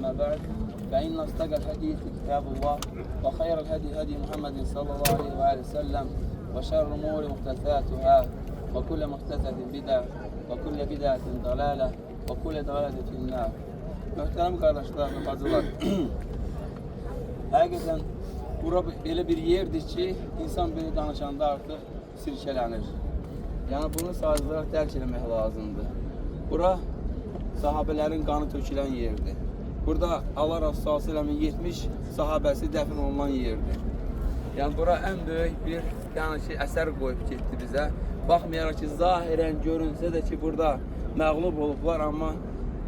أما بعد فإن أصدق الحديث كتاب الله وخير الهدي هدي محمد صلى الله عليه وآله وسلم وشر الأمور محدثاتها وكل محدثة بدعة وكل بدعة ضلالة وكل ضلالة في النار. Möhtərəm qardaşlar və bacılar, həqiqətən bura belə bir yerdir ki, insan belə danışanda artıq sirkələnir. Yəni bunu sadəcə olaraq dərk eləmək lazımdır. Bura sahabələrin qanı tökülən yerdir. Burada Allah Resulü s.ə.v-in 70 sahabəsi dəfn olunan yerdir. Yəni bura ən böyük bir əsər qoyub getdi bizə. Baxmayaraq ki, zahirən görünsə də ki, burada məğlub olublar, amma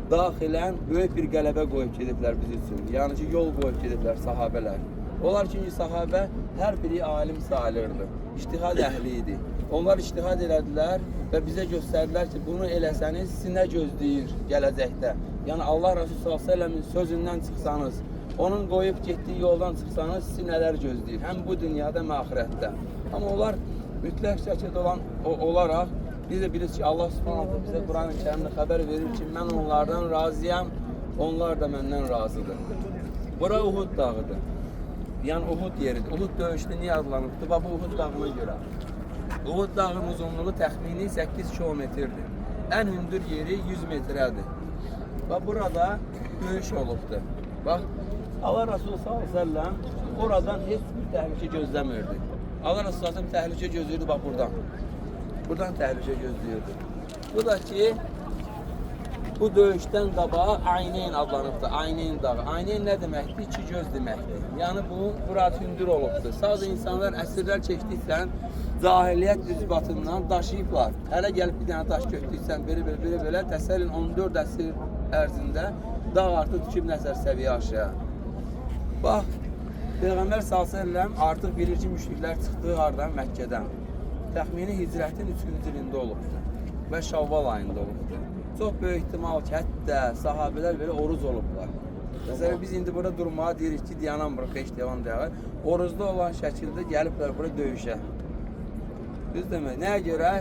daxilən böyük bir qələbə qoyub gediblər biz üçün. Yəni ki, yol qoyub gediblər sahabələr. Onlar çünki sahabə hər biri alim salirdi, ictihad əhli idi. Onlar ictihad elədilər və bizə göstərdilər ki, bunu eləsəniz sizi nə gözləyir gələcəkdə. Yəni Allah Resulü s.ə.v-in sözündən çıxsanız, onun qoyub getdiyi yoldan çıxsanız sizi nələr gözləyir, həm bu dünyada həm axirətdə. Amma onlar mütləq şəkildə olaraq biz də bilirik ki, Allah Subhanahu bizə Quran-ı Kərimdə xəbər verir ki, mən onlardan razıyam, onlar da məndən razıdır. Bura Uhud dağıdır. Yəni Uhud yeridir. Uhud döyüşdə niyə adlanıbdır? Bu Uhud dağına görə. Uhud dağının uzunluğu təxmini 8 kilometrdir. Ən hündür yeri 100 metrədir. Və burada döyüş olubdur. Bax, Allah Resulü s.ə.v oradan heç bir təhlükə gözləmirdi. Allah Resulü s.ə.v təhlükə gözləyirdi, bax buradan. Buradan təhlükə gözləyirdi. Bu da ki, bu döyüşdən qabağa Ayneyn adlanıbdır. Ayneyn dağı. Ayneyn nə deməkdir? İki göz deməkdir. Yəni bu, bura hündür olubdur. Sadəcə insanlar əsrlər çəkdiklə cahiliyyət rüzbatından daşıyıblar. Hələ gəlib bir dənə daş götürsən, belə təsəllin 14 əsr ərzində dağ artıq düşüb nəzər səviyyə aşağı. Bax, Peyğəmbər s.ə.v artıq bilir ki, müşriklər çıxdığı hardan? Məkkədən. Təxmini hicrətin 3-cü ilində olubdur və Şavval ayında olubdur. Çox böyük ehtimal ki, hətta sahabələr belə oruz olublar. Məsələn, biz indi burada durmağa deyirik ki, dayanamırıq, heç devam deyək. Oruzda olan şəkildə gəliblər bura döyüşə. Düz demək, nəyə görə?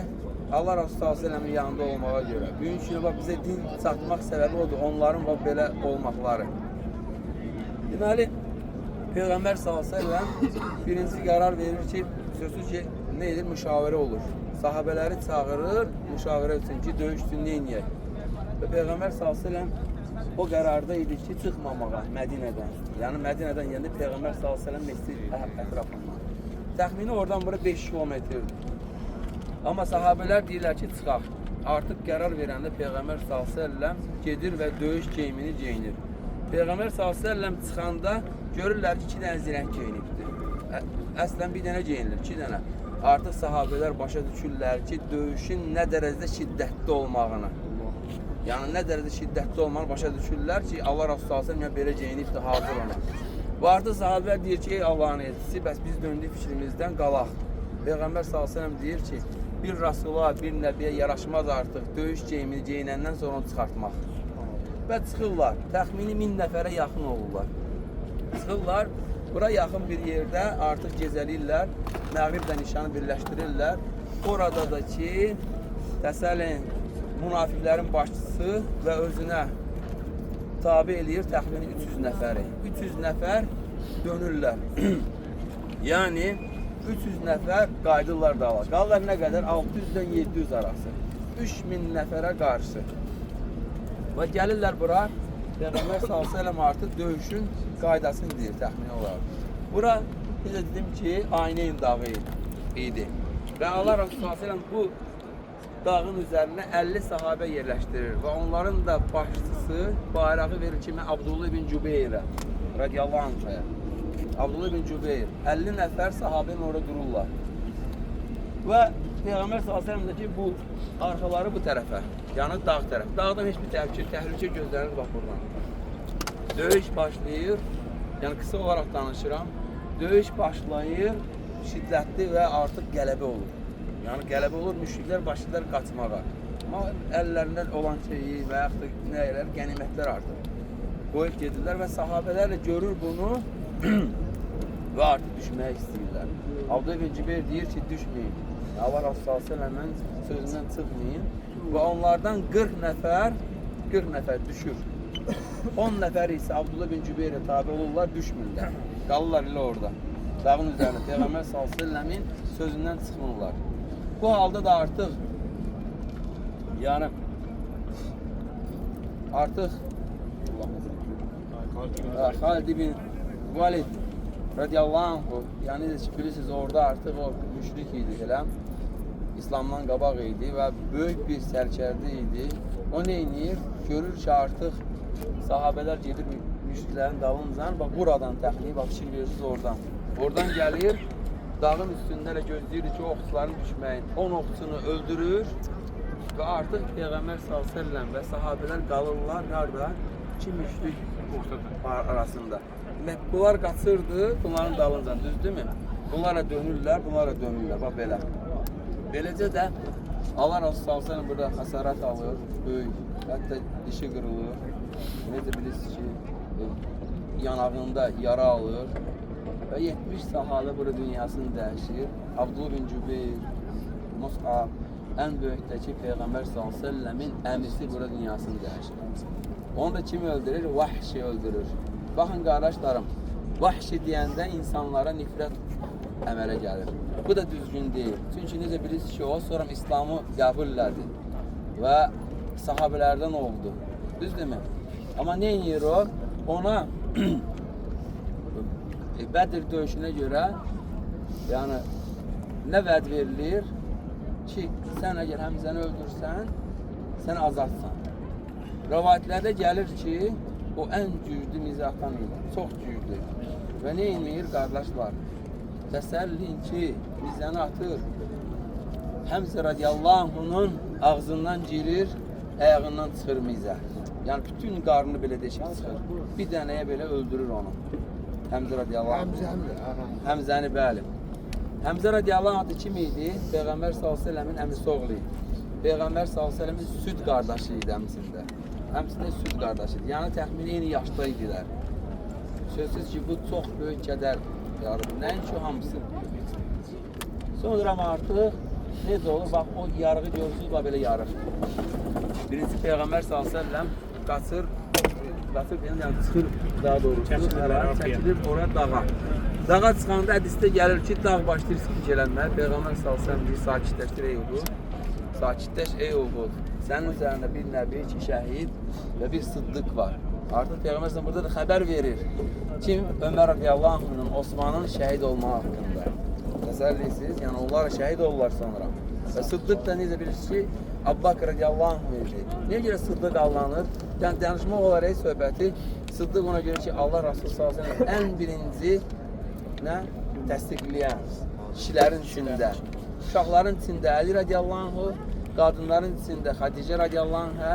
Allah Resulü s.ə.v-in yanında olmağa görə. Bugünkü gün bizə din çatmaq səbəbi odur, onların belə olmaqları. Deməli, Peyğəmbər s.ə.v birinci qərar verir ki, sözsüz ki, nə edir? Müşavirə olur. Sahabələri çağırır, müşavirə üçün ki, döyüş üçün nə inəyək? Və Peyğəmbər s.ə.v o qərarda idi ki, çıxmamağa Mədinədən. Yəni Mədinədən yəndə Peyğəmbər s.ə.v məscid ətrafından. Təxmini oradan bura 5 kilometrdir. Amma sahabələr deyirlər ki, çıxaq. Artıq qərar verəndə Peyğəmbər s.ə.v gedir və döyüş geyimini geyinir. Peyğəmbər s.ə.v çıxanda görürlər ki, 2 dənə zirəng geyinibdir. Əslən bir dənə geyinilir, 2 dənə. Artıq sahabələr başa düşürlər ki, döyüşün nə dərəcədə şiddətli olmağını. Yəni nə dərəcədə şiddətli olmağını başa düşürlər ki, Allah Resulü s.ə.v belə geyinibdir, hazır ona. Və artıq sahabələr deyir ki, ey Allah'ın elçisi, bəs biz döndük fikrimizdən qalaq. Peyğəmbər s.ə.v deyir ki, bir Rasula, bir Nəbiyə yaraşmaz artıq döyüş geyimini geyinəndən sonra onu çıxartmaq. Və çıxırlar, təxmini 1000 nəfərə yaxın olurlar. Çıxırlar, bura yaxın bir yerdə artıq gecəliyirlər, məğriblə nişanı birləşdirirlər. Orada da ki, təsəllin münafiqlərin başçısı və özünə tabi eləyir təxmini 300 nəfəri. 300 nəfər dönürlər. Yəni, 300 nəfər qaydırlar dağla. Qalırlar nə qədər? 600-dən 700 arası. 3000 nəfərə qarşı. Və gəlirlər bura, Peyğəmbər s.ə.v artıq döyüşün qaydasını deyir təxmini olaraq. Bura, necə dedim ki, Ayneyn dağı idi. Və Allah Resulü s.ə.v bu dağın üzərinə 50 sahabə yerləşdirir və onların da başçısı bayrağı verir ki, mən Abdullah ibn Cübeyrə, radiyallahu anhaya. Abdullah ibn Cübeyr, 50 nəfər sahabənin orada dururlar. Və Peyğəmbər s.ə.v-dəki bu arxaları bu tərəfə, yəni dağ tərəf. Dağdan heç bir təhlükə gözlənir, bax buradan. Döyüş başlayır, yəni qısa olaraq danışıram. Döyüş başlayır, şiddətli və artıq qələbə olur. Yəni qələbə olur, müşriklər başlayırlar qaçmağa. Amma əllərində olan şeyi və yaxud da nəyələr, qənimətlər artıq qoyub gedirlər və sahabələr də görür bunu və artıq düşmək istəyirlər. Abdullah ibn Cübeyr deyir ki, düşməyin. Allah Resulü s.ə.v-in sözündən çıxmayın və onlardan 40 nəfər düşür. 10 nəfər isə Abdullah bin Cübeyrə tabi olurlar, düşmürlər. Qalırlar elə orada. Dağın üzərində Peyğəmbər s.ə.v-in sözündən çıxmırlar. Bu halda da artıq Xalid ibn Valid radiyallahu anh, yəni bilirsiniz orada artıq o müşrik idi elə. İslamdan qabaq idi və böyük bir sərkərdə idi. O nə edir? Görür ki artıq sahabələr gedir müşriklərin dalınca, bax buradan təxliyi, bax fikir verirsiniz oradan. Oradan gəlir, dağın üstündə elə gözləyir ki, oxçuların düşməyin. 10 oxçunu öldürür və artıq Peyğəmbər s.ə.v və sahabələr qalırlar nerede? İki müşrik arasında. Bunlar qaçırdı, bunların dalınca, düzdürmü? Bunlara dönürlər, bunlara dönürlər, bax belə. Beləcə də Allah Resulü s.ə.v burada xəsarət alır, böyük, hətta dişi qırılır. Necə bilirsiniz ki, yanağında yara alır və 70 sahalə burada dünyasını dəyişir. Abdullah bin Cübeyr, Mus'ab, ən böyükdəki Peyğəmbər s.ə.v-in əmisi burada dünyasını dəyişir. Onu da kim öldürür? Vahşi öldürür. Baxın qardaşlarım, vahşi deyəndə insanlara nifrət əmələ gəlir. Bu da düzgün deyil. Çünki necə bilirsiniz ki, o sonra İslamı qəbul elədi və sahabələrdən oldu. Düzdürmü? Amma nə edir o? Ona Bədir döyüşünə görə yəni nə vəd verilir ki, sən əgər Həmzəni öldürsən, sən azadsan. Rəvayətlərdə gəlir ki, o ən güclü mizahdan idi, çox güclü. Və nə edir qardaşlar? Təsəllin ki, mizəni atır, Həmzə radiyallahu anh'ın ağzından girir, ayağından çıxır mizə. Yəni bütün qarnını belə deşik çıxır. Bir dənəyə belə öldürür onu. Həmzə radiyallahu anh. Həmzəni bəli. Həmzə radiyallahu anh kim idi? Peyğəmbər s.ə.v-in əmisi oğlu idi. Peyğəmbər s.ə.v-in süd qardaşı idi əmsində. Əmsində süd qardaşı idi. Yəni təxmini eyni yaşda idilər. Sözsüz ki, bu çox böyük kədər yarıb. Nəyin ki, hamısı. Sonra artıq necə olur? Bax, o yarığı görürsünüz, bax belə yarıq. Birinci Peyğəmbər s.ə.v qaçır, yəni çıxır daha doğrusu, çəkilir oraya dağa. Dağa çıxanda hədisdə gəlir ki, dağ başlayır silkelənməyə. Peyğəmbər s.ə.v deyir, sakitləşdir ey Uhud, sakitləş ey Uhud. Sənin üzərində bir nəbi, iki şəhid və bir sıddıq var. Artıq Peyğəmbər s.ə.v burada da xəbər verir. Kim? Ömər radiyallahu anh'ın, Osmanın şəhid olmaq haqqında. Təsəllisiz, yəni onlar şəhid olurlar sonra. Və sıddıq da necə bilirsiniz ki, Abbaq radiyallahu anh idi. Niyə görə sıddıq alınır? Yəni danışmaq olaraq söhbəti, sıddıq ona görə ki, Allah Rasulü s.ə.v ən birinci təsdiqləyən kişilərin içində, uşaqların içində Əli radiyallahu anh, qadınların içində Xədicə radiyallahu anhə,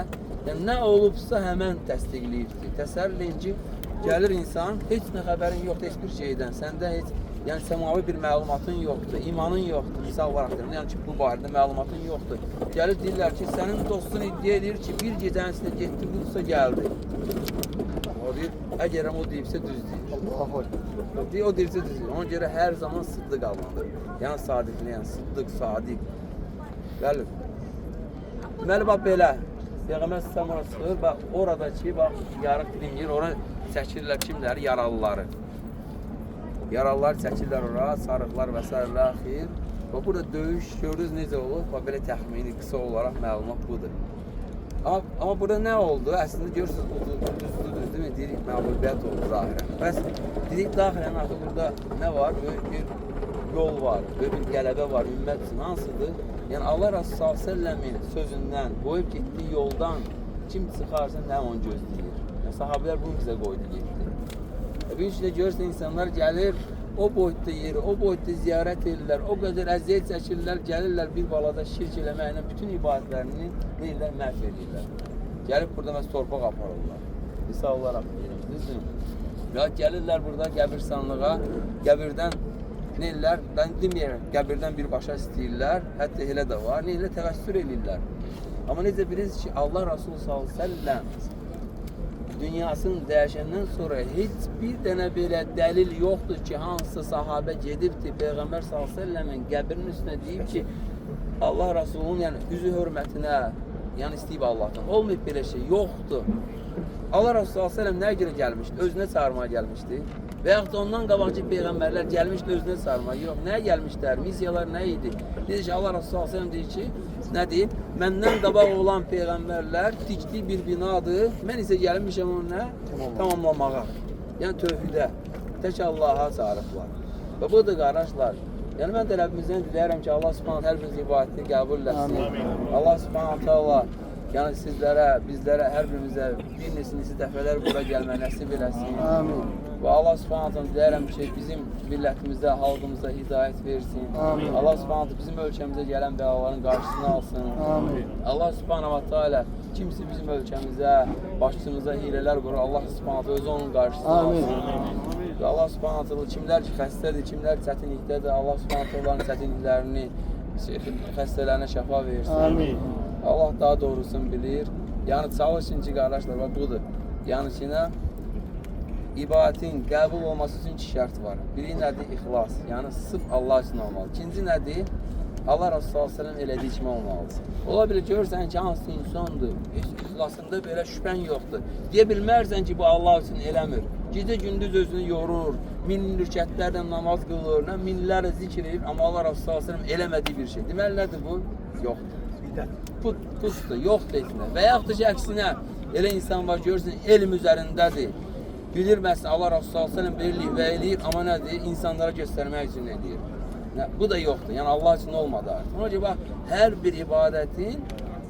yəni nə olubsa həmən təsdiqləyirdi. Təsəlliyin ki, gəlir insan, heç nə xəbərin yoxdur, heç bir şeydən, səndə heç yəni səmavi bir məlumatın yoxdur, imanın yoxdur, misal olaraq deyirəm, yəni ki, bu barədə məlumatın yoxdur. Gəlir deyirlər ki, sənin dostun iddia edir ki, bir gecənin içində getdi, Qudsa gəldi. O deyir, əgər o deyibsə düz deyir. O deyirsə düz deyir. Ona görə hər zaman sıddıq alınır. Yəni sadiqləyən, sıddıq, sadiq. Gəlir. Deməli, bax belə. Peyğəmbər s.ə.v çıxır, bax oradakı, bax yarıq dinləyir, ora çəkirlər kimləri? Yaralıları. Yaralılar çəkirlər ora, sarıqlar və s. axir. Burada döyüş görürüz necə olur? Belə təxmini qısa olaraq məlumat budur. Amma burada nə oldu? Əslində görürsünüz, düzdürmü? Deyirik, məğlubiyyət oldu zahirən. Bəs dedik, daxilən artıq burada nə var? Böyük bir yol var, böyük bir qələbə var, ümmət üçün hansıdır? Yəni Allah Rasulü s.ə.v-in sözündən, qoyub getdiyi yoldan kim çıxarsa nə onu gözləyir? Yəni sahabələr bunu bizə qoydu getdi. Bir işlə görürsə insanlar gəlir, o boyutda yeri, o boyutda ziyarət edirlər, o qədər əziyyət çəkirlər, gəlirlər bir balada şirk eləməklə bütün ibadətlərini neyirlər, məhv edirlər. Gəlib burada məhz torpaq aparırlar. Misal olaraq deyirəm, düzdür? Ya gəlirlər burada qəbirstanlığa, qəbirdən neyirlər, deməyərək, qəbirdən birbaşa istəyirlər, hətta elə də var, neyirlər, təvəssür edirlər. Amma necə bilirsiniz ki, Allah Rasulü s.ə.v dünyasını dəyişəndən sonra heç bir dənə belə dəlil yoxdur ki, hansısa sahabə gedibdir Peyğəmbər s.ə.v-in qəbrinin üstünə deyib ki, Allah Rasulunun yəni üzü hörmətinə, yəni istəyib Allahdan. Olmayıb belə şey, yoxdur. Allah Resulü s.ə.v nəyə görə gəlmişdi? Özünə çağırmaya gəlmişdi. Və yaxud da ondan qabaqcı peyğəmbərlər gəlmişdi özünə çağırmaya. Yox, nəyə gəlmişlər? Missiyalar nə idi? Deyir ki, Allah Resulü s.ə.v deyir ki, nə deyir? Məndən qabaq olan peyğəmbərlər tikdiyi bir binadır. Mən isə gəlmişəm onu nə? Tamamlamağa. Yəni tövhidə. Tək Allaha çağırıblar. Və budur qardaşlar. Yəni mən də Rəbbimizdən diləyirəm ki, Allah Subhanahu hər birinin ibadətini qəbul etsin. Allah Subhanahu taala yəni sizlərə, bizlərə, hər birimizə bir neçə dəfələr bura gəlmək nəsib eləsin. Amin. Və Allah Subhanahu diləyirəm ki, bizim millətimizə, xalqımıza hidayət versin. Amin. Allah Subhanahu bizim ölkəmizə gələn bəlaların qarşısını alsın. Amin. Allah Subhanahu taala kimsə bizim ölkəmizə, başçımıza hilələr qurur, Allah Subhanahu özü onun qarşısını alsın. Amin. Və Allah Subhanahu kimlər ki xəstədir, kimlər çətinlikdədir, Allah Subhanahu onların çətinliklərini, xəstələrinə şəfa versin. Amin. Allah daha doğrusunu bilir. Yəni çalışın ki, qardaşlar, və budur. Yəni ki, ibadətin qəbul olması üçün iki şərt var. Biri nədir? İxlas. Yəni sırf Allah üçün olmalı. İkinci nədir? Allah Resulü s.ə.v elədiyi kimi olmalıdır. Ola bilir görürsən ki, hansı insandır, heç ixlasında belə şübhən yoxdur. Deyə bilmərsən ki, bu Allah üçün eləmir. Gecə gündüz özünü yorur, min rükətlərlə namaz qılır, minlərlə zikr edir, amma Allah Resulü s.ə.v eləmədiyi bir şey. Deməli nədir bu? Yoxdur. Putdur, yoxdur etmə. Və yaxud da əksinə, elə insan var, görürsən, elm üzərindədir. Bilir məsələn, Allah Resulü s.ə.v verir və eləyir, amma nədir? İnsanlara göstərmək üçün edir. Bu da yoxdur, yəni Allah üçün olmadı artıq. Ona görə, hər bir ibadətin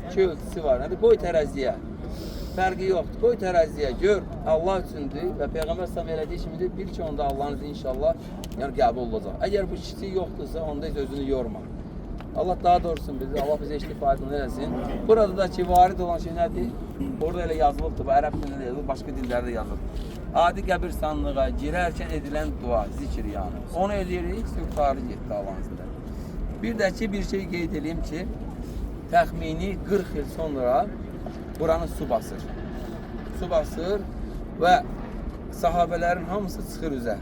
iki ölçüsü var. Nədir? Qoy tərəziyə. Fərqi yoxdur. Qoy tərəziyə, gör, Allah üçündür və Peyğəmbər s.ə.v elədiyi kimidir, bil ki, onda Allahın izni inşallah yəni qəbul olacaq. Əgər bu ikisi yoxdursa, onda heç özünü yorma. Allah daha doğrusun bilir, Allah bizə istifadını eləsin. Burada da ki, varid olan şey nədir? Orada elə yazılıbdır, bu ərəb dilində yazılıb, başqa dillərdə yazılıb. Adi qəbirstanlığa girərkən edilən dua, zikr yəni. Onu eləyirik, sürtarı getdi Allah'ın izniyle. Bir də ki, bir şey qeyd edeyim ki, təxmini 40 il sonra buranı su basır. Su basır və sahabələrin hamısı çıxır üzə.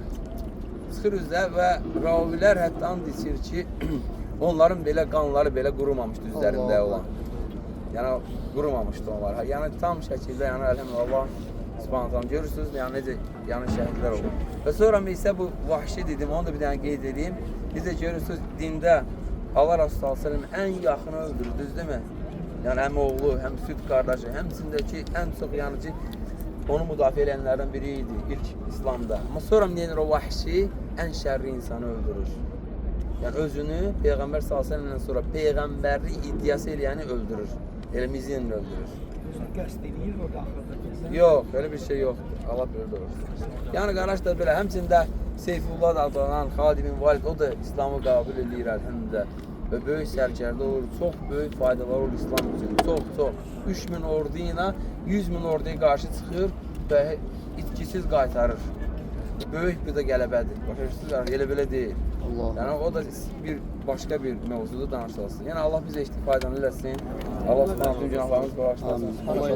Çıxır üzə və ravilər hətta and içir ki, onların belə qanları belə qurumamışdı üzərində olan. Yəni qurumamışdı onlar. Yəni tam şəkildə, yəni əlhəmdülillah Subhanallah görürsünüz, yəni necə yəni şəhidlər olur. Və sonra isə bu vahşi dedim, onu da bir dənə qeyd edeyim. Biz də görürsünüz dində Allah Resulü s.ə.v ən yaxını öldürür, düzdürmü? Yəni həm oğlu, həm süd qardaşı, həmçindəki ən çox yəni ki onu müdafiə edənlərdən biri idi ilk İslamda. Amma sonra deyir o vahşi ən şərri insanı öldürür. Yəni özünü Peyğəmbər s.ə.v-dən sonra Peyğəmbərlik iddiası eləyəni öldürür. Elə mizinlə öldürür. Qəsd eləyir o daxildə. Yox, öyle bir şey yoxdur. Allah bilir doğrusu. Yəni qardaşlar belə həmçində Seyfullah adlanan Xadimin Valid o da İslamı qəbul edir əlhəmdülillah və böyük sərkərdə olur. Çox böyük faydalar olur İslam üçün. Çox. 3000 ordu ilə 100.000 orduya qarşı çıxır və itkisiz qaytarır. Böyük bir də qələbədir. Başa elə belə deyil. Allah. Yəni o da bir başqa bir mövzuda danışılsın. Yəni Allah bizə istifadəni eləsin. Allah Subhanahu günahlarımızı bağışlasın. Allah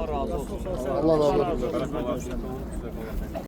razı olsun.